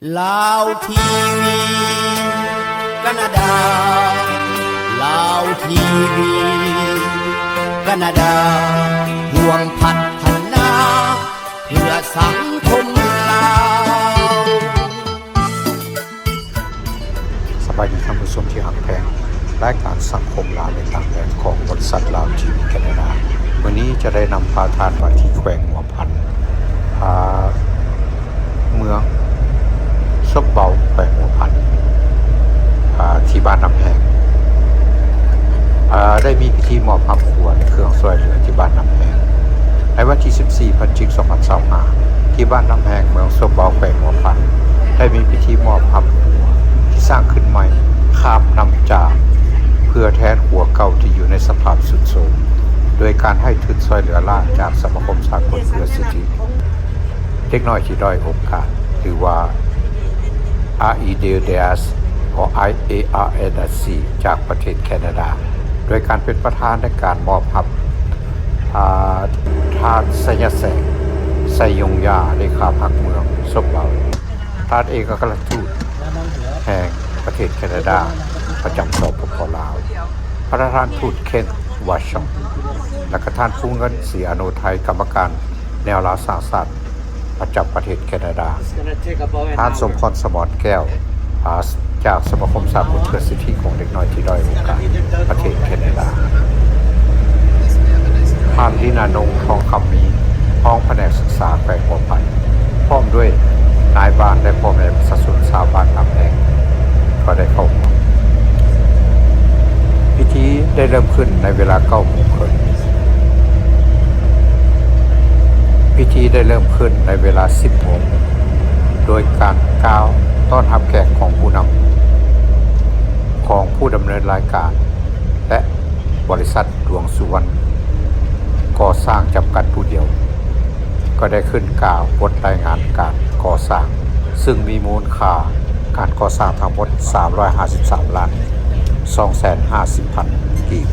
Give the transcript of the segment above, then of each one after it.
ลาวทีวีแคนาดาลาวทีวีแคนาดาห่วงพัฒนาเพื่อสังคมลาวสบายดีท่านผู้ชมที่หักแพงรายการสังคมลาวในต่างแดนของบริษัทลาวทีวีแคนาดาวันนี้จะได้นำพาท่านมาที่แขวงหัวพันพาเมืองซบเบาแขวงหัวพันที่บ้านน้ำแพงได้มีพิธีมอบพับขวดเครื่องช่วยเหลือที่บ้านน้ำแพงในวันที่ 14 พฤศจิกายน 2025ที่บ้านน้ำแพงเมืองซบเบาแขวงหัวพันได้มีพิธีมอบพับขวดที่สร้างขึ้นใหม่ข้ามนำจากเพื่อแทนหัวเก่าที่อยู่ในสภาพสุดโทรมโดยการให้ทุนช่วยเหลือล่าจากสมาคมสากลเพื่อสิทธิเด็กน้อยที่ด้อยโอกาสหรือว่า REDS หรือ IARNC จากประเทศแคนาดาโดยการเป็นประธานในการมอบพับทานสยแสงไซยงยาเลขาพักเมืองซบเบาทานเอกอัครราชทูตแห่งประเทศแคนาดาประจำสปป.ลาวประธานทูตเคนวาชองและก็ท่านผู้เงินศรีอโนไทยกรรมการแนวลาวสร้างสรรค์ประจำประเทศแคนาดาท่านสมพรสมรแก้วจากสมาคมสากลเพื่อสิทธิของเด็กน้อยที่ด้อยโอกาสประเทศแคนาดาท่านลินานงทองคำมีห้องแผนกศึกษาแขวงหัวพันพร้อมด้วยนายบ้านและพ่อแม่ประชาชนชาวบ้านน้ำแพงก็ได้เข้าพิธีได้เริ่มขึ้นในเวลา 9:30 น.พิธีได้เริ่มขึ้นในเวลา 10 โมงโดยการกล่าวต้อนรับแขกของผู้นำของผู้ดำเนินรายการและบริษัทดวงสุวรรณก่อสร้างจำกัดผู้เดียวก็ได้ขึ้นกล่าวบทรายงานการก่อสร้างซึ่งมีมูลค่าการก่อสร้างทั้งหมด353 ล้าน 250,000 กีบ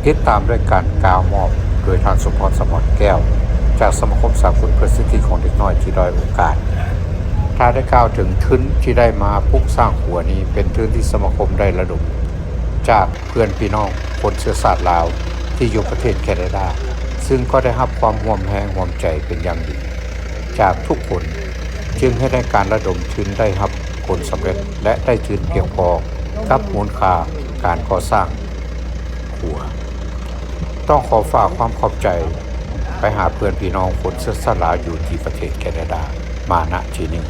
ติดตามด้วยการกล่าวมอบโดยท่านสมพรสมรแก้วจากสมาคมสากลเพื่อสิทธิของเด็กน้อยที่ด้อยโอกาสถ้าได้กล่าวถึงทุนที่ได้มาปลุกสร้างหัวนี้เป็นทุนที่สมาคมได้ระดมจากเพื่อนพี่น้องคนเชื้อสายลาวที่อยู่ประเทศแคนาดาซึ่งก็ได้รับความห่วงแหงห่วงใจเป็นอย่างดีจากทุกคนจึงให้ได้การระดมทุนได้รับผลสำเร็จและได้ทุนเพียงพอกับมูลค่าการก่อสร้างหัวต้องขอฝากความขอบใจไปหาเพื่อนพี่น้องคนเชื้อสายลาวอยู่ที่ประเทศแคนาดามาณที่นี้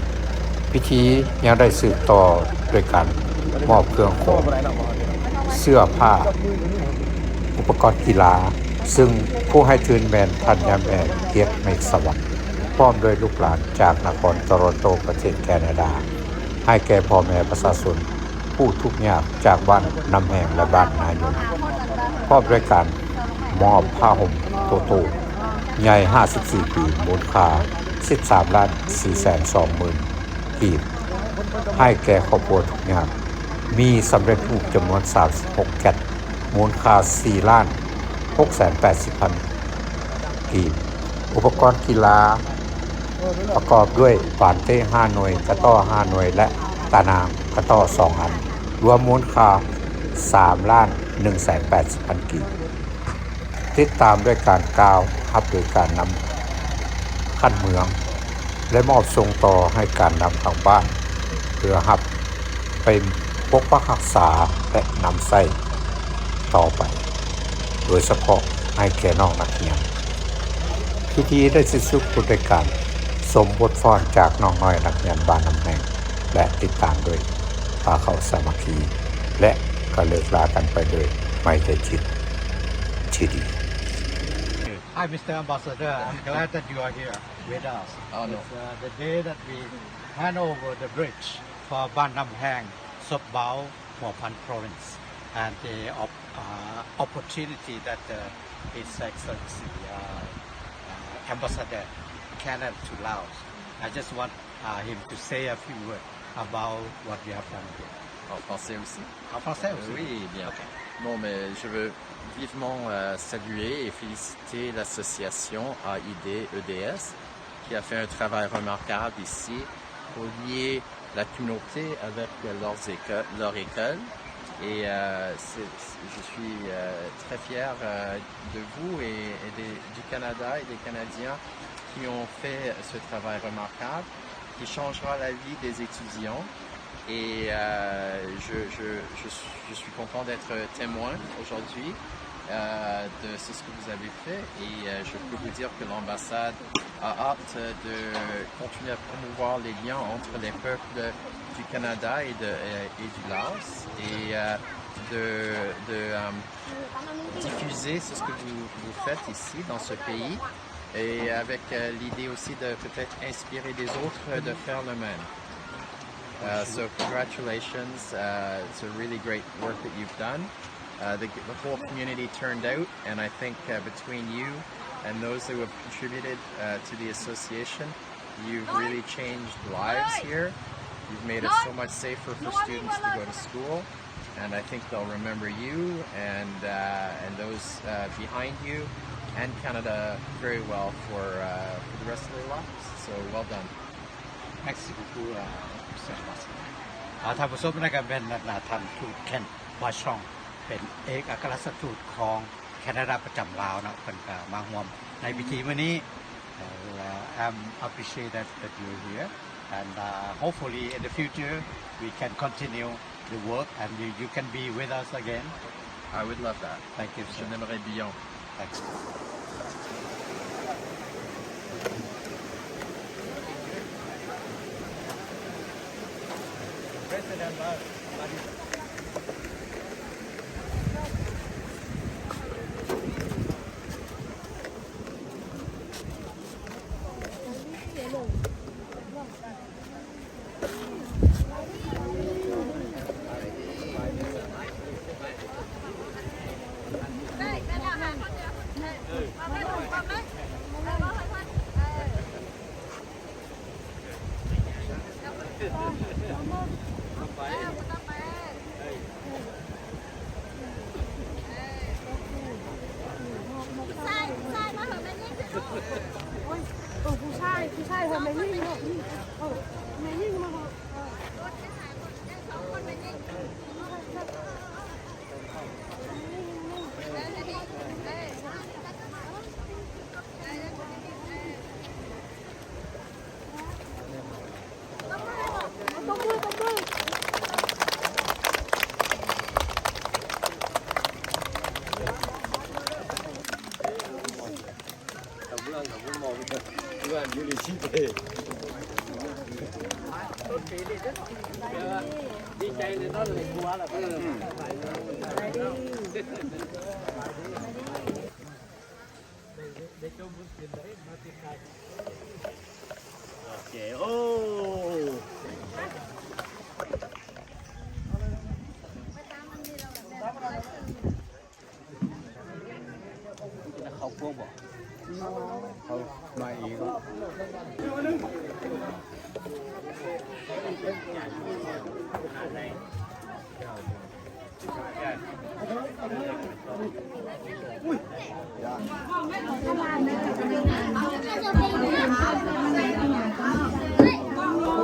พิธียังได้สืบต่อด้วยการมอบเครื่องของเสื้อผ้าอุปกรณ์กีฬาซึ่งผู้ให้ทุนแมนทัญญาแมนเกียรติเมฆสวัสดิ์พร้อมด้วยลูกหลานจากนครโตรอนโตประเทศแคนาดาให้แก่พ่อแม่ประชาชนผู้ทุกข์ยากจากบ้านน้ำแหงและบ้านนายนพร้อมด้วยการมอบผ้าห่มโตโตใหญ่54 ปีมูลค่า13,420,000 กีบให้แก่ครอบครัวทุกอย่างมีสำเร็จรูปจำนวน36 แกะมูลค่า4,680,000 กีบอุปกรณ์กีฬาประกอบด้วยบานเต้5 หน่วยกระต้อ5 หน่วยและตานามกระต้อ2 อันรวมมูลค่า3,180,000 กีบติดตามด้วยการกล่าวรับโดยการนำขั้นเมืองและมอบส่งต่อให้การนำทางบ้านเพื่อรับไปปกปักรักษาและนำใส่ต่อไปโดยเฉพาะให้แก่น้องนักเรียนพิธีได้สิ้นสุดด้วยการสมบทฟ้อนจากน้องน้อยนักเรียนบ้านน้ำแหงและติดตามโดยพาเขาสามัคคีและก็เลิกลากันไปโดยไม่ได้คิดที่ดี Hi, Mr. Ambassador. I'm glad that you are here with us. Oh, no. It's the day that we hand over the bridge for Ban Nam Hang, Sop Bao, Hua Province, and the opportunity that His Excellency Ambassador Canada to Laos. I just want him to say a few words about what we have done here. En français aussi? En français aussi? Oui, bien. Okay. Non, mais je veux vivement saluer et féliciter l'association AID-EDS qui a fait un travail remarquable ici pour lier la communauté avec leur école. Et je suis très fier de vous et du Canada et des Canadiens qui ont fait ce travail remarquable, qui changera la vie des étudiants. Et je suis content d'être témoin aujourd'hui de ce que vous avez fait. Et je peux vous dire que l'ambassade a hâte de continuer à promouvoir les liens entre les peuples du Canada et du Laos et de diffuser ce que vous faites ici dans ce pays et avec l'idée aussi de peut-être inspirer des autres de faire le même. So congratulations, it's a really great work that you've done. The whole community turned out, and I think between you and those who have contributed to the association, you've really changed lives here. You've made it so much safer for students to go to school, and I think they'll remember you and those behind you and Canada very well for the rest of their lives. So well done. Merci beaucoup, M. Ambassador. ท่านผู้ชมนะครับเป็นท่านทูตเคนบอยชองเป็นเอกอัครราชทูตของแคนาดาประจำลาวนะเป็นการมาร่วมในพิธีวันนี้ I'm appreciate that you're here and hopefully in the future we can continue the work and you can be with us again. I would love that. Thank you. Je l'aimerais bien. Thanks. Okay. Oh. Không có bỏ. Không, mai ý quá. Hãy subscribe cho kênh Ghiền Mì Gõ để không bỏ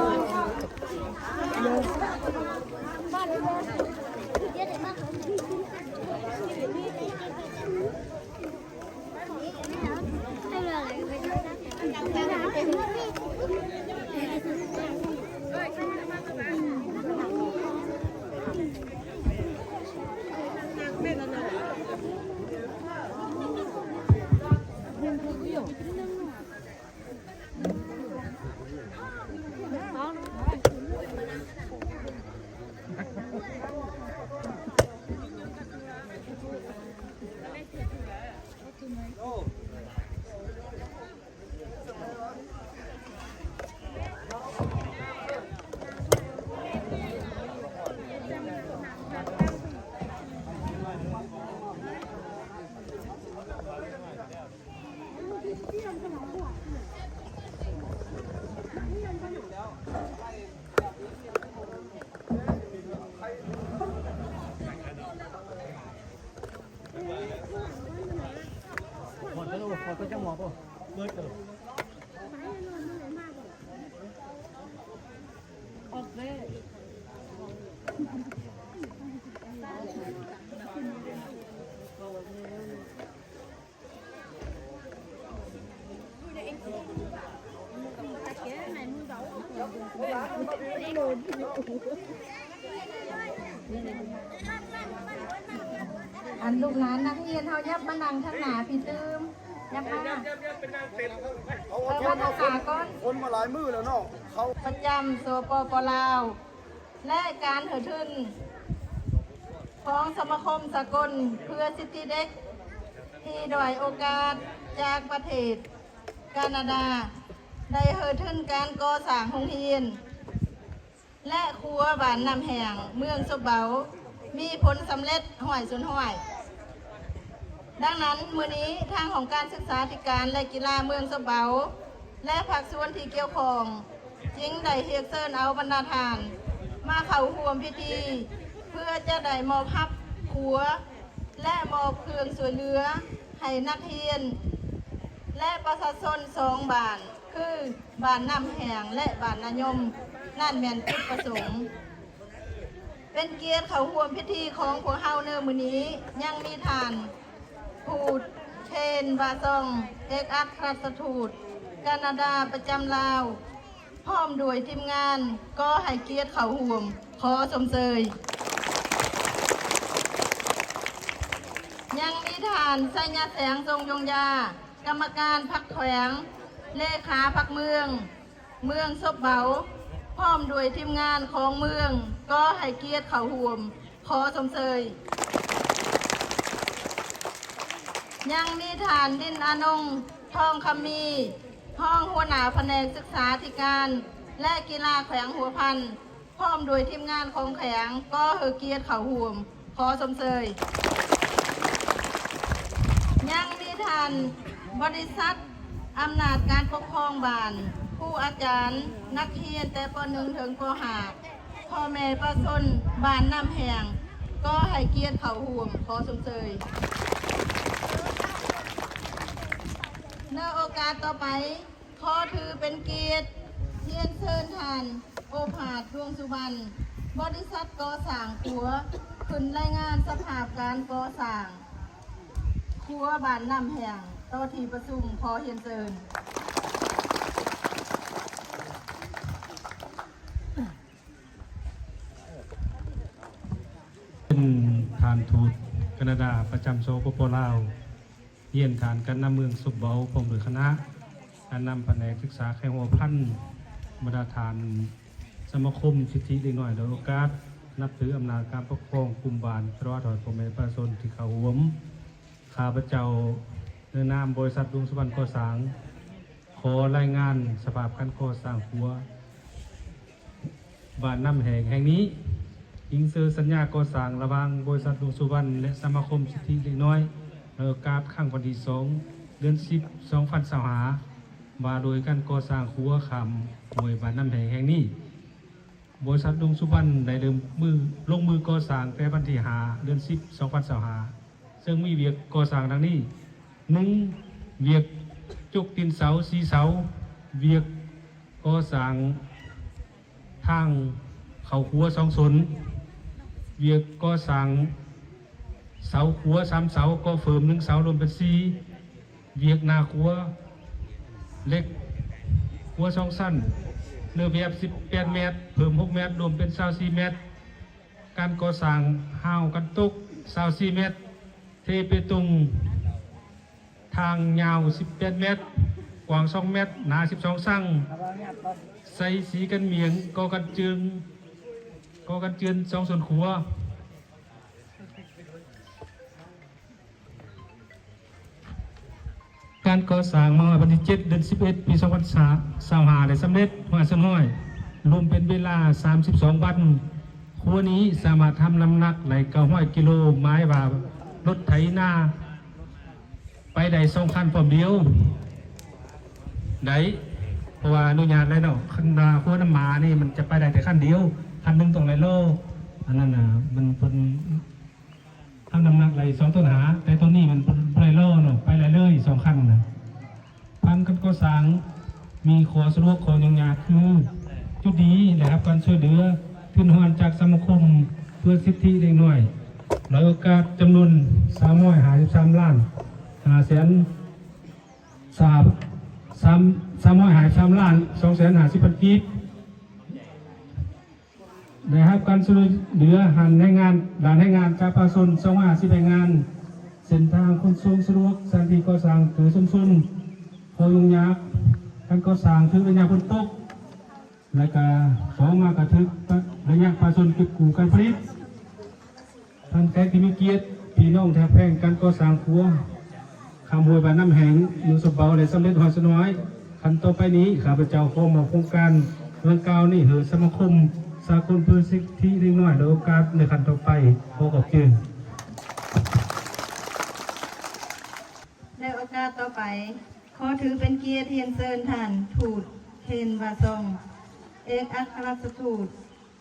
lỡ อันลูกหลานนักเรียนเขายับมานั่งข้างหน้าพี่ตืมยับมามาทักษาก่อน คนมาหลายมือแล้วเนาะเขา ประจำสปปลาว และการเถิดทึนของสมาคมสากลเพื่อสิทธิเด็ก ที่ด้อยโอกาสจากประเทศแคนาดา ได้เถิดทึนการก่อสร้างโรงเรียน และครัวบ้านน้ำแห้งเมืองสบเบามีผลสำเร็จห้อยสุนห้อย ดังนั้นมื้อนี้ทางของการศึกษาธิการและกีฬาเมืองสบเบาและภาคส่วนที่เกี่ยวข้องจึงได้เรียกเชิญเอาบรรดาทาน มาเข้าร่วมพิธี เพื่อจะได้มอบฮับครัว และมอบเครื่องช่วยเหลือให้นักเรียน และประชาชน2บ้าน คือบ้านน้ำแห้งและบ้านนายมนั่นแม่นจุดประสงค์ เป็นเกียรติเข้าร่วมพิธีของพวกเฮาเนอมื้อนี้ยังมีทานพูดเทนบาซองเอกอัครราชทูตแคนาดาประจำลาว พร้อมด้วยทีมงานก็ให้เกียรติเข้าร่วมขอสมเสยยังมีทานไสยแสงทรงยงยากรรมการพรรคแขวงเลขาพรรคเมืองซบเบาพร้อมด้วยทีมงานของเมืองก็ให้เกียรติเข้าร่วมขอสมเสยยังมีฐานดินอานงทองคำมีห้องหัวหน้าแผนกศึกษาธิการและกีฬาแขวงหัวพันพร้อมโดยทีมงานของแขวงก็เฮอเกียรติเขาห่วมขอสมเสยยังมีฐานบริษัทอำนาจการปกครองบ้านผู้อาจารย์นักเรียนแต่ป .1 ถึงป .5 พ่อแม่ประชาชนบ้านน้ำแห้งก็ให้เกียรติเขาห่วมขอสมเสยในโอกาสต่อไปขอถือเป็นเกียรติเรียนเชิญท่านโอภาสดวงสุวรรณบริษัทก่อสร้างครัวขึ้นรายงานสภาพการก่อสร้างครัวบ้านน้ำแห้งต่อที่ประชุมขอเรียนเชิญ เป็นฐานทูตแคนาดาประจำสปปลาวเยี่ยนฐานการนำเมืองสุบเบาพร้อมโดยคณะการนำแผนกศึกษาแข่งหัวพันธ์บรรดาฐานสมาคมสิทธิเด็กน้อยโดยโอกาสนับถืออำนาจการปกครองกลุ่มบ้านตรวจถอยพ่อแม่ประชาชนที่เขาห่วมข้าพเจ้าในนามบริษัทดวงสุวรรณก่อสร้างขอรายงานสภาพการก่อสร้างครัวบ้านน้ำแห่งแห่งนี้อิงเซอร์สัญญาก่อสร้างระหว่างบริษัทดวงสุวรรณและสมาคมสิทธิเด็กน้อยในโอกาสข้างวันที่2 เดือน 10 2025มาโดยการก่อสร้างครัวคำหน่วยบ้านน้ำแห่งแห่งนี้บริษัทดวงสุวรรณได้ลงมือก่อสร้างแต่วันที่5 เดือน 10 2025ซึ่งมีเวียกก่อสร้างดังนี้ 1. เวียกจุกตีนเสา4 เสาเวียกก่อสร้างทางเขาครัว2 สนเวียกก่อสร้างเสาครัว3 เสาก่อเฟิร์ม1 เสารวมเป็น4เวียกนาครัวเล็กครัว2 สั้นเนื้อแบบ18 เมตรเพิ่ม6 เมตรรวมเป็น24 เมตรการก่อสร้างห้าวกันตุก24 เมตรเทเปตุงทางยาว18 เมตรกว้าง2 เมตรหนา12 สั่งใส่สีกันเมียงก่อกันเจือน2 ส่วนครัวการก่อสร้างมาวันที่7 เดือน 11 ปี 2025ได้สำเร็จหัวสน้อยรวมเป็นเวลา32 วันครัวนี้สามารถทำน้ำหนักไหล900 กิโลไม้ว่ารถไถนาไปได้2 คันพร้อมเดียวได้เพราะว่าอนุญาตแล้วเนาะคันนาครัวน้ำหมานี่มันจะไปได้แต่คันเดียวคันหนึ่งตรงไหลโลอันนั้นน่ะมันเป็นทำน้ำหนักไหล2 ต้นหาแต่ตัวนี้มันไหลโลเนาะไปไหลเลย2 คันนะพันกันก็สร้างมีขอสะดวกขอยังยากคือจุดดีนะครับการช่วยเหลือ ทุนรางวัลจากสมาคมเพื่อสิทธิเด็กน้อยโดยโอกาสจำนวน353ล้าน5แสน353ล้าน250,000 กีบได้รับการช่วยเหลือด่านให้งานจากประชาชน250แห่งงานเส้นทางขนส่งสะดวกสถานที่ก่อสร้างถือชุมชนพอยุ่งยากการก่อสร้างถือระยะฝนตกและก็2มากระทึกระยะประชาชนเก็บกู้การผลิตท่านแขกที่มีเกียรติพี่น้องแทบแพงการก่อสร้างครัวคำหวยบ้านน้ำแหงมือสบเบาและสำเร็จหอยสน้อยขั้นต่อไปนี้ข้าพเจ้าขอมอบโครงการเรื่องกล่าวนี้เหอสมาคมสากลเพื่อสิทธิเด็กน้อยโดยโอกาสในขั้นต่อไปขอขอบคุณ ในโอกาสต่อไปขอถือเป็นเกียรติเรียนเชิญท่านทูตเทนวาซองเอกอัครราชทูต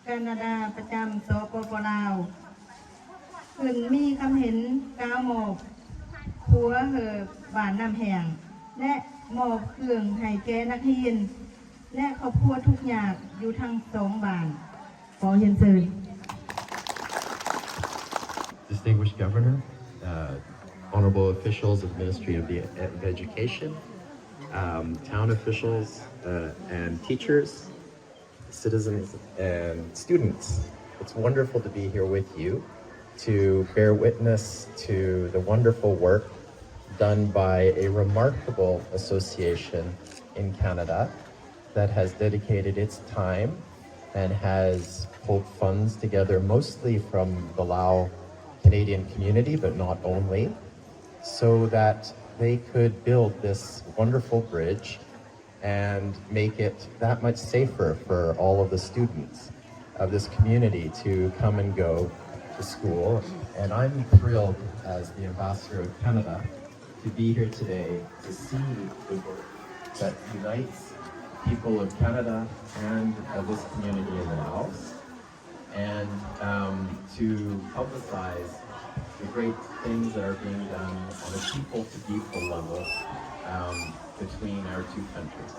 แคนาดาประจำสปป.ลาวขึ้นมีคำเห็นกล่าวมอบผัวเหอบานน้ำแห่งและมอบเครื่องให้แก่นักเรียนและครอบครัวทุกอย่างอยู่ทั้ง2 บ้านขอเรียนเชิญ Distinguished Governor, honorable officials of the Ministry of Education, town officials and teachers, citizens and students. It's wonderful to be here with you to bear witness to the wonderful work done by a remarkable association in Canada that has dedicated its time and has pulled funds together mostly from the Lao Canadian community, but not only, so that they could build this wonderful bridge and make it that much safer for all of the students of this community to come and go to school. And I'm thrilled as the Ambassador of Canada to be here today to see the work that unites people of Canada and of this community in Laos, and to publicize the great things that are being done on a people-to-people level between our two countries.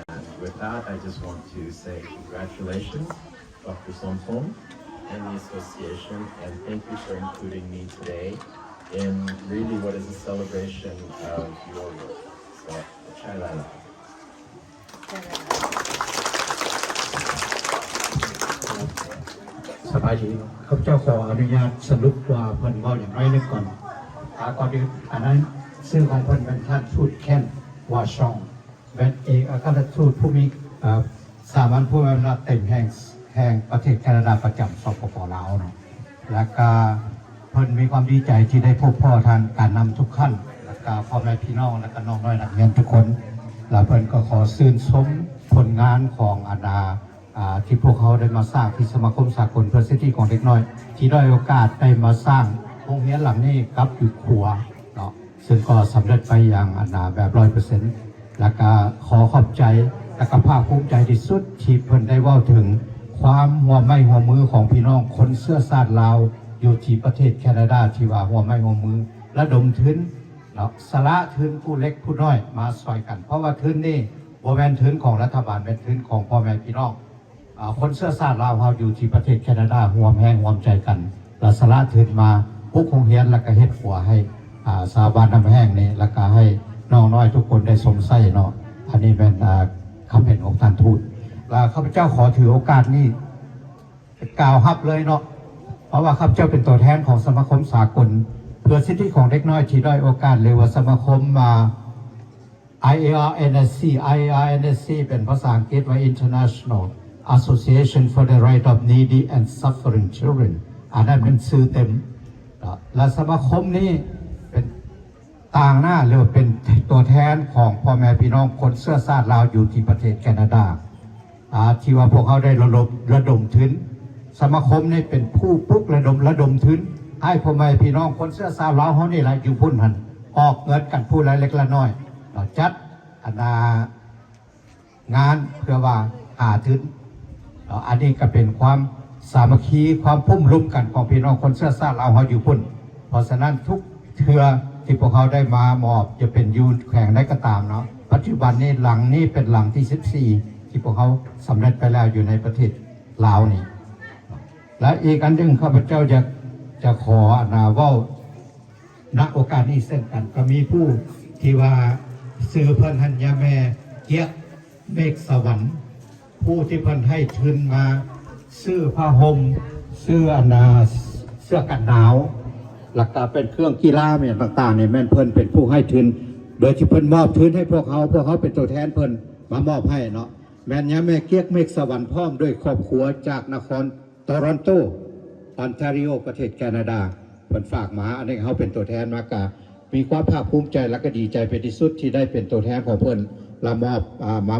And with that, I just want to say congratulations, Dr. Sompong and the association, and thank you for including me today in really what is a celebration of your work. So, Chailala. สบายดีข้าพเจ้าขออนุญาตสรุปว่าเพิ่นเว้าอย่างไรนึกก่อนก่อนอื่นอันนั้นชื่อของเพิ่นเป็นท่านทูตแคนวาชองเป็นเอกอัครราชทูตผู้มีสามัญผู้มีอำนาจเต็มแห่งประเทศแคนาดาประจำสปป.ลาวเนาะแล้วก็เพิ่นมีความดีใจที่ได้พบพ่อท่านการนำทุกขั้นแล้วก็พ่อแม่พี่น้องและก็น้องน้อยนักเรียนทุกคนแล้วเพิ่นก็ขอชื่นชมผลงานของที่พวกเขาได้มาสร้างที่สมาคมสากลเพื่อสิทธิของเด็กน้อยที่ได้โอกาสได้มาสร้างโรงเรียนหลังนี้กับอยู่ครัวเนาะซึ่งก็สำเร็จไปอย่างแบบ 100% แล้วก็ขอขอบใจและก็ภาคภูมิใจที่สุดที่เพิ่นได้เว้าถึงความหัวไม้หัวมือของพี่น้องคนเสื้อชาติลาวอยู่ที่ประเทศแคนาดาที่ว่าหัวไม้หัวมือระดมทุนเนาะสละทุนผู้เล็กผู้น้อยมาซอยกันเพราะว่าทุนนี่บ่แม่นทุนของรัฐบาลเป็นทุนของพ่อแม่พี่น้องคนเสื้อชาติลาวเขาอยู่ที่ประเทศแคนาดาห่วมแห้งห่วมใจกันและสละทุนมาปุ๊กคงเฮียนแล้วก็เฮ็ดหัวให้สาบานน้ำแห้งนี่แล้วก็ให้น้องน้อยทุกคนได้สมใส่เนาะอันนี้เป็นคำเห็นของท่านทูตและข้าพเจ้าขอถือโอกาสนี้กล่าวฮับเลยเนาะเพราะว่าข้าพเจ้าเป็นตัวแทนของสมาคมสากลเพื่อสิทธิของเด็กน้อยที่ด้อยโอกาสเลยว่าสมาคมIARNSC เป็นภาษาอังกฤษว่า International Association for the Right of Needy and Suffering Children อันนั้นเป็นชื่อเต็มและสมาคมนี้เป็นต่างหน้าหรือเป็นตัวแทนของพ่อแม่พี่น้องคนเสื้อชาติลาวอยู่ที่ประเทศแคนาดาที่ว่าพวกเขาได้ระดมทุนสมาคมนี้เป็นผู้ปลุกระดมทุนให้พ่อแม่พี่น้องคนเสื้อชาติลาวเขานี่แหละอยู่พุ่นหันออกเงินกันผู้ละเล็กละน้อยจัดงานเพื่อว่าหาทุนอันนี้ก็เป็นความสามัคคีความพุ่มลุ่มกันของพี่น้องคนเสื้อชาติลาวเขาอยู่พุ่นเพราะฉะนั้นทุกเทือที่พวกเขาได้มามอบจะเป็นยูนแข่งได้ก็ตามเนาะปัจจุบันนี้หลังนี้เป็นหลังที่14ที่พวกเขาสำเร็จไปแล้วอยู่ในประเทศลาวนี่ และอีกอันหนึ่งข้าพเจ้าจะขอเว้าณโอกาสนี้เช่นกันก็มีผู้ที่ว่าซื้อเพิ่นหันยาแม่เกียกเมฆสวรรค์ผู้ที่เพิ่นให้ทุนมาซื้อผ้าห่มซื้อเสื้อกันหนาวหลักการเป็นเครื่องกีฬาเนี่ยต่างๆเนี่ยแม่นเพิ่นเป็นผู้ให้ทุนโดยที่เพิ่นมอบทุนให้พวกเขาเป็นตัวแทนเพิ่นมามอบให้เนาะแม่นยาแม่เกียกเมฆสวรรค์พร้อมด้วยครอบครัวจากนครโตรอนโตออนแทรีโอประเทศแคนาดาเพิ่นฝากมาอันนี้เขาเป็นตัวแทนมากามีความภาคภูมิใจและก็ดีใจเป็นที่สุดที่ได้เป็นตัวแทนของเพิ่นมา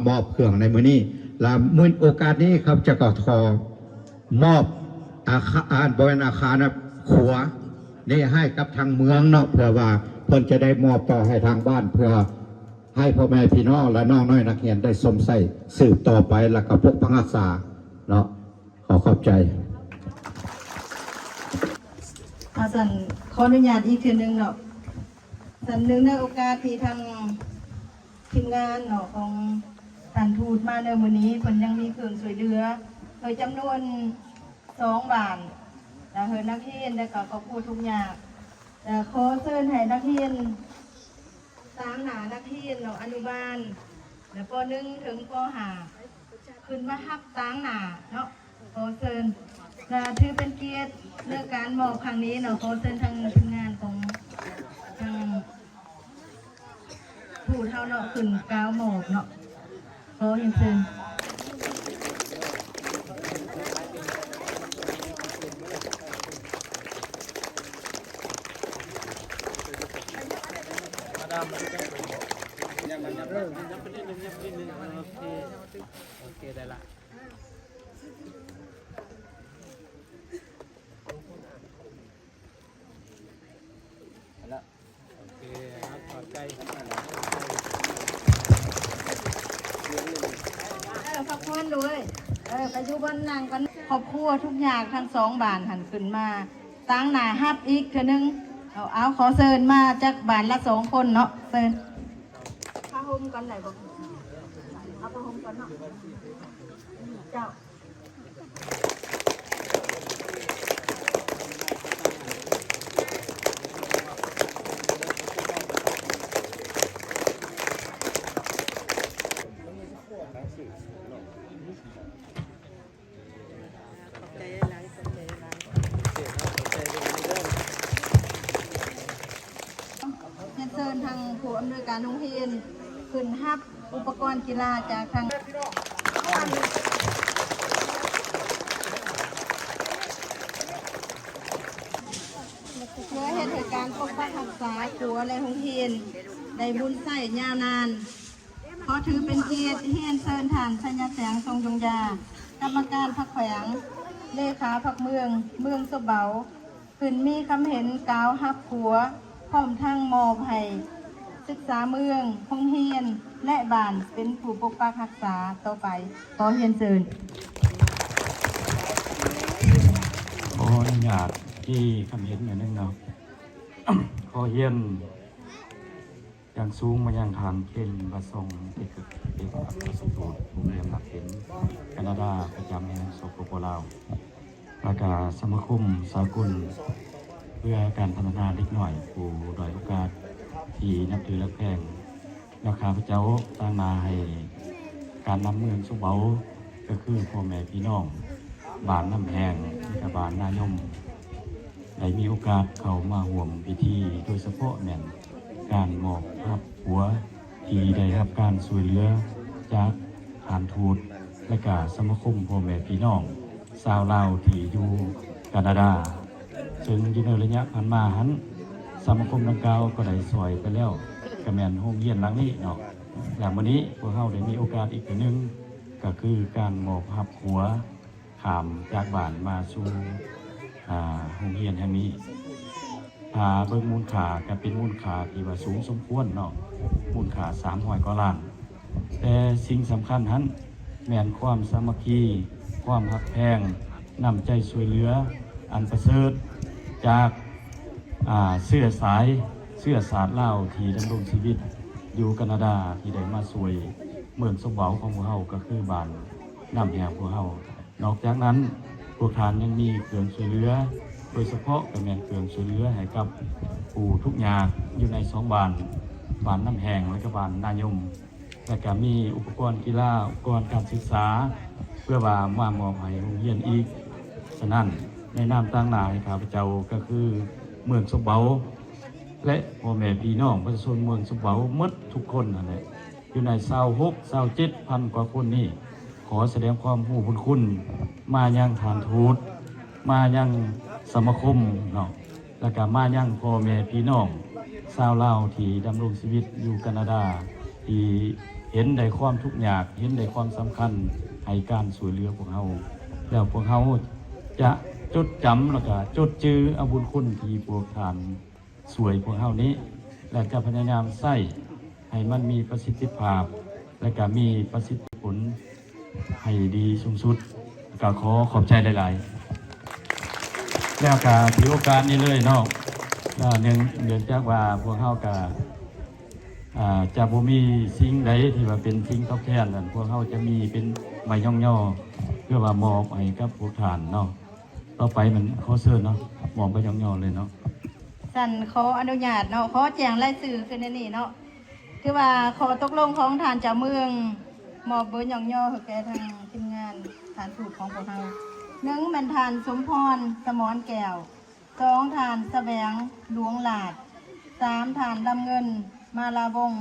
มอบเครื่องในมื้อนี้และมื้อโอกาสนี้ครับจะก็ขอมอบอาคารบริเวณอาคารขัวนี่ให้กับทางเมืองเนาะเพื่อว่าเพิ่นจะได้มอบต่อให้ทางบ้านเพื่อให้พ่อแม่พี่น้องและน้องน้อยนักเรียนได้สมใส่สืบต่อไปแล้วก็พวกพังอาสาเนาะขอขอบใจสันขออนุญาตอีกทีหนึ่งเนาะสันหนึ่งในโอกาสที่ทางทีมงานเนาะของท่านทูตมาในมื้อนี้เพิ่นยังมีเครื่องช่วยเหลือโดยจำนวน2 บาทและเฮนักเรียนได้ก็ขอบคุณทุกอย่างขอเชิญให้นักเรียน3 หน้านักเรียนเนาะอนุบาลและป .1 ถึงป .5 ขึ้นมาฮับ3 หน้าเนาะขอเชิญถือเป็นเกียรติเรื่องการมอบครั้งนี้เนาะขอเชิญทางทีมงานของทางผู้เท่าเนาะขึ้นก้าวหมอบเนาะขอเรียนเชิญโอเคได้ละโอเคครับขอบใจขอบคุณด้วยไปอยู่บนนั่งกันครอบครัวทุกอย่างทั้ง2 บ้านหันขึ้นมาตั้งหน้าฮับอีกเทื่อนึงเอาขอเชิญมาจากบ้านละ2 คนเนาะเชิญผ้าห่มกันไหนบอกเอาผ้าห่มกันเนาะเจ้าเชิญทางผู้อำนวยการโรงเรียนขึ้นฮับอุปกรณ์กีฬาจากทางเพื่อเหตุการณ์ปกปักรักษาขัวและโรงเรียนในบุญใส่ยาวนานขอถือเป็นเกียรติที่เชิญท่านชัยแสงทรงยงยากรรมการพรรคแขวงเลขาพรรคเมืองสะเบาขึ้นมีคำเห็นกล่าวฮับขัวพร้อมทั้งมอบให้ศึกษาเมืองโรงเรียนและบ้านเป็นผู้ปกปักรักษาต่อไปขอเรียนเชิญขออนุญาตที่คำเห็นหน่อยนึงเนาะ ขอเฮียนอย่างสูงมาอย่างทางเป็นประสงค์เอกอัครสูตรโรงเรียนหลักเห็นแคนาดาประจำในสปปลาวประกาศสมาคมสากลเพื่อการพัฒนาเล็กหน่อยผู้ด้อยโอกาสที่นับถือและแพงราคาพระเจ้าตั้งมาให้การนำเมืองสุเบาก็คือพ่อแม่พี่น้องบ้านน้ำแหงและบ้านนายมได้มีโอกาสเข้ามาห่วมพิธีโดยเฉพาะแม่นการมอบภาพหัวที่ได้รับการช่วยเหลือจากฐานทูตและก็สมาคมพ่อแม่พี่น้องชาวลาวที่อยู่แคนาดาซึ่งในระยะผ่านมาหันสมาคมดังกล่าวก็ได้สวยไปแล้วกระแมนโฮมเยียนหลังนี้เนาะอย่างวันนี้พวกเขาได้มีโอกาสอีกหนึ่งก็คือการมอบภาพหัวขามจากบ้านมาสู่โฮมเยียนแห่งนี้เบิ่งมูลค่าก็เป็นมูลค่าที่ว่าสูงสมควรเนาะมูลค่า300 กว่าล้านแต่สิ่งสำคัญหันแม่นความสามัคคีความหักแพงน้ำใจช่วยเหลืออันประเสริฐจากเสื้อสายเสื้อสาดเล่าที่ดำรงชีวิตอยู่แคนาดาที่ได้มาช่วยเมืองสมเบาของพวกเขาก็คือบ้านน้ำแหงพวกเขานอกจากนั้น พวกทานยังมีเครื่องช่วยเหลือโดยเฉพาะก็แม่นเครื่องช่วยเหลือให้กับผู้ทุกข์ยากอยู่ใน2บ้านน้ำแห้งและก็บ้านนายมและก็มีอุปกรณ์กีฬาอุปกรณ์การศึกษาเพื่อว่ามามอบให้โรงเรียนอีกฉะนั้นในนามตั้งหน้าให้ข้าพเจ้าก็คือเมืองสมเบาและพ่อแม่พี่น้องประชาชนเมืองสมเบาหมดทุกคนนั่นแหละอยู่ใน26-27,000 กว่าคนนี่ขอแสดงความรู้บุญคุณมายังฐานทูตมายังสมาคมเนาะแล้วก็มายังพ่อแม่พี่น้องชาวลาวที่ดำรงชีวิตอยู่แคนาดาที่เห็นในความทุกข์ยากเห็นในความสำคัญให้การช่วยเหลือพวกเราแล้วพวกเราจะจดจำแล้วก็จดจื้อเอาบุญคุณที่พวกท่านสวยพวกเรานี้และจะพยายามใส่ให้มันมีประสิทธิภาพและก็มีประสิทธิผลให้ดีสูงสุดก็ขอขอบใจหลายๆแล้วก็ถือโอกาสนี้เลยเนาะเนื่องจากว่าพวกเขาก็จะบ่มีสิ่งใดที่ว่าเป็นสิ่งตอบแทนนั่นพวกเขาจะมีเป็นใบย่อๆเพื่อว่ามอบให้กับพวกท่านเนาะต่อไปมันขอเชิญเนาะมอบใบย่อๆเลยเนาะสันขออนุญาตเนาะขอแจ้งรายชื่อขึ้นในนี้เนาะคือว่าขอตกลงของทานเจ้าเมืองมอบเบอร์ย่อๆให้แก่ทางทีมงานฐานถูกของพวกเรา1เป็นทานสมพรสมรแก้ว2ทานแสวงหลวงหลาด3ทานดำเงินมาลาวง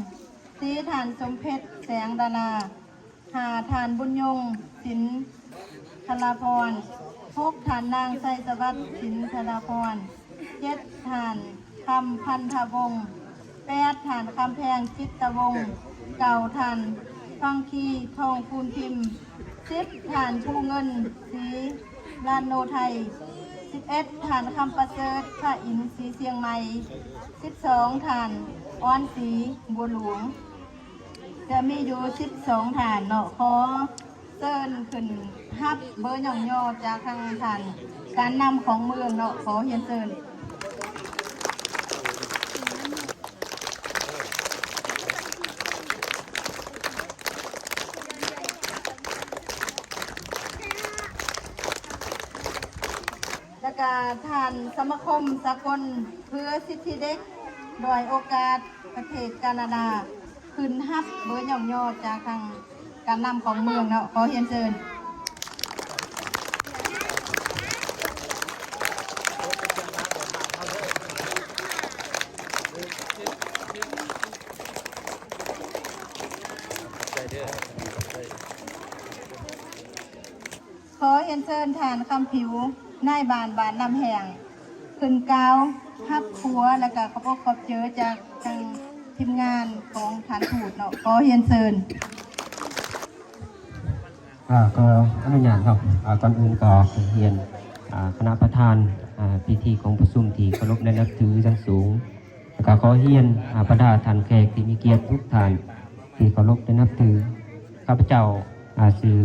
4ทานสมเพชรแสงดารา5ทานบุญยงศิลป์ธราพร6ทานนางไสสวัสดิ์ศิลป์ธราพร7ทานคำพันธวงศ์8ทานคำแพงจิตวงศ์9ทานฟังคีทองคูณพิมพ์10ทานผู้เงินสีลานโนไทย11ฐานคำประเสริฐพระอินทร์สีเชียงใหม่12ฐานอ้อนสีบัวหลวงจะมีอยู่12ฐานเนาะขอเชิญขึ้นฮับเบอร์ย่อๆจากทางฐานการนำของเมืองเนาะขอเรียนเชิญทานสมาคมสากลเพื่อสิทธิเด็กโดยโอกาสประเทศแคนาดาขึ้นฮับเบอร์ย่อๆจากทางการนำของเมืองเนาะขอเรียนเชิญขอเรียนเชิญทานคำผิวนายบานน้ำแห้งขึ้นกาวฮับขัวแล้วก็ขอบเจอจากทางทีมงานของฐานทูตเนาะขอเรียนเชิญก็อนุญาตครับก่อนอื่นก็เรียนคณะประธานพิธีของประชุมที่เคารพในนับถือชั้นสูงแล้วก็ขอเรียนบรรดาท่านแขกที่มีเกียรติทุกท่านที่เคารพในนับถือข้าพเจ้าสื่อ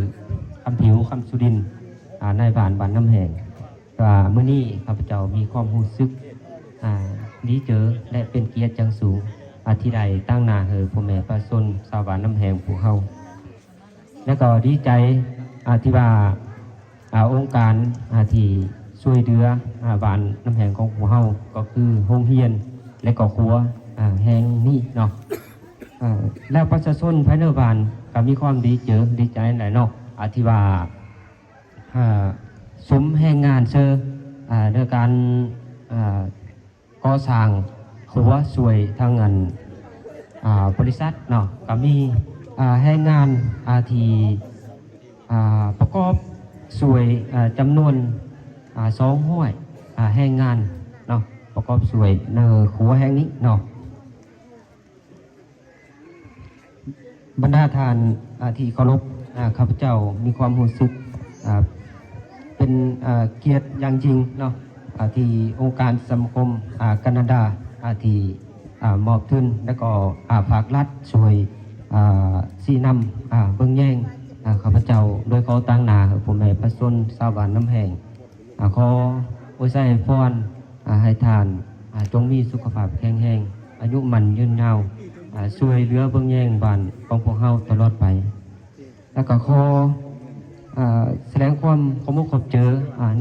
คำผิวคำสุรินทร์นายบ้านน้ำแห้งเมื่อนี้ข้าพเจ้ามีความรู้สึกดีเจอและเป็นเกียรติจังสูงที่ใดตั้งหน้าพ่อแม่ประชาชนชาวบ้านน้ำแห้งผู้เฮาและก็ดีใจที่ว่าองค์การที่ช่วยเหลือบ้านน้ำแห้งของผู้เฮาก็คือโรงเรียนและก็ครัวแห่งนี้เนาะแล้วประชาชนภายในบ้านก็มีความดีใจหลายเนาะที่ว่าสมแห่งงานเชอในการก่อสร้างครัวสวยทางเงินบริษัทเนาะก็มีแห่งงานที่ประกอบสวยจำนวน200แห่งงานเนาะประกอบสวยในครัวแห่งนี้เนาะบรรดาทานที่เคารพข้าพเจ้ามีความรู้สึกเป็นเกียรติอย่างจริงเนาะที่องค์การสมาคมแคนาดาที่มอบทุนและก็ฝากรัฐช่วยซีนำเบื้องแย่งข้าพเจ้าโดยเขาตั้งหน้าผมแม่ประชาชนชาวบ้านน้ำแห้งขออวยชัยพรให้ทานจงมีสุขภาพแข็งแรงอายุมันยืนยาวช่วยเหลือเบื้องแย่งบ้านของพวกเราตลอดไปแล้วก็ขอ แสดงความขอบคุณขอบเจอ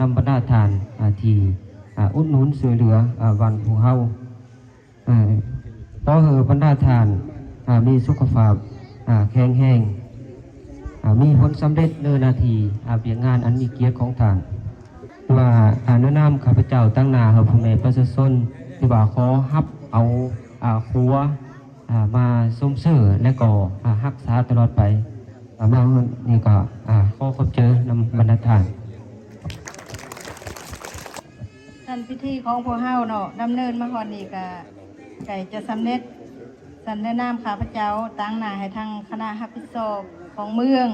นำบรรดาทานที่อุดหนุนช่วยเหลือวันผู้เฮาต่อเหอบรรดาทานมีสุขภาพแข็งแรงมีผลสำเร็จในนาทีเบียงงานอันมีเกียรติของทานว่าแนะนำข้าพเจ้าตั้งหน้าเฮาผู้แม่ประชาชนที่ว่าขอรับเอาครัวมาส่งเสริมและก็รักษาตลอดไปมานี่ก็ขอขอบเจอนำบรรดาทานท่านพิธีของพวกเฮาเนาะดำเนินมาฮอดนี้ก็ไก่จะสำเร็จสันแนะนำข้าพเจ้าตั้งหน้าให้ทางคณะรับผิดชอบของเมือง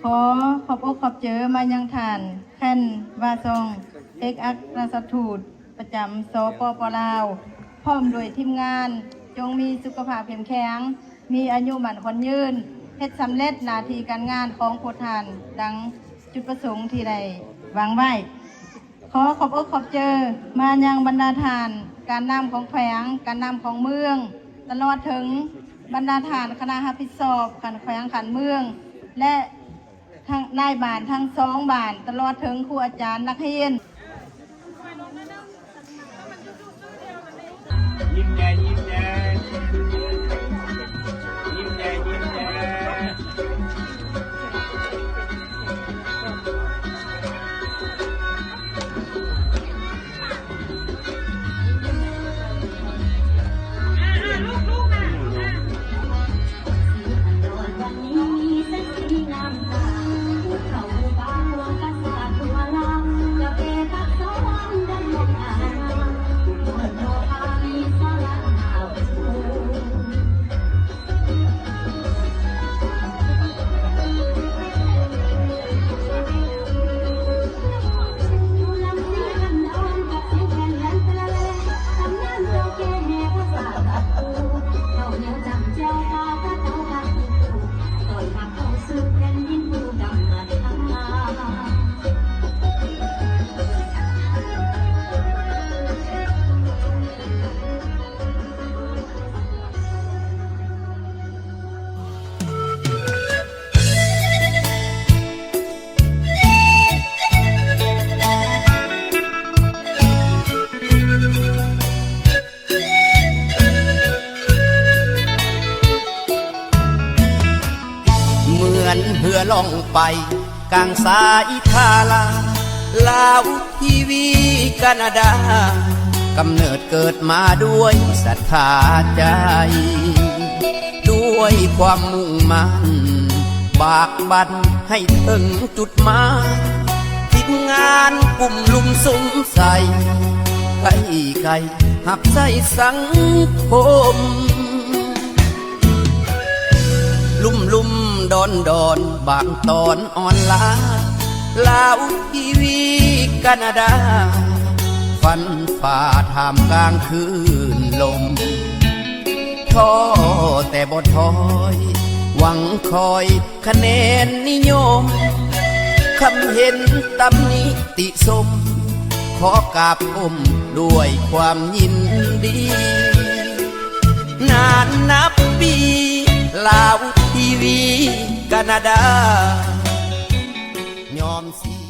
ขอขอบอกขอบเจอมายังท่านแค่นวาซองเอกอัครราชทูตประจำสปป.ลาวพร้อมด้วยทีมงานจงมีสุขภาพเข้มแข็งมีอายุมั่นขวัญยืนเฮ็ดสำเร็จหน้าที่การงานของพวกท่านดังจุดประสงค์ที่ได้วางไว้ขอขอบอกขอบเจอมายังบรรดาทานการนำของแขวงการนำของเมืองตลอดถึงบรรดาทานคณะรับผิดชอบการแขวงขันเมืองและทั้งนายบ้านทั้ง2 บ้านตลอดถึงครูอาจารย์นักเรียน ยิ้มแย้มยิ้มแย้มยิ้มแย้มยิ้มแย้มเหือล่องไปกลางสายทาลาลาวทีวีแคนาดากำเนิดเกิดมาด้วยศรัทธาใจด้วยความมุ่งมั่นบากบั่นให้ถึงจุดหมายทีมงานกลุ่มลุมสุ่มใส่ใครหักใส่สังคมลุ่มดอนบางตอนอ่อนล้าลาวทีวีแคนาดาฟันฝ่าท่ามกลางคืนลมท้อแต่บ่ถอยหวังคอยคะแนนนิยมคำเห็นตำหนิติชมขอกราบก้มด้วยความยินดีนานนับปีลาวทีวีแคนาดายอมเสีย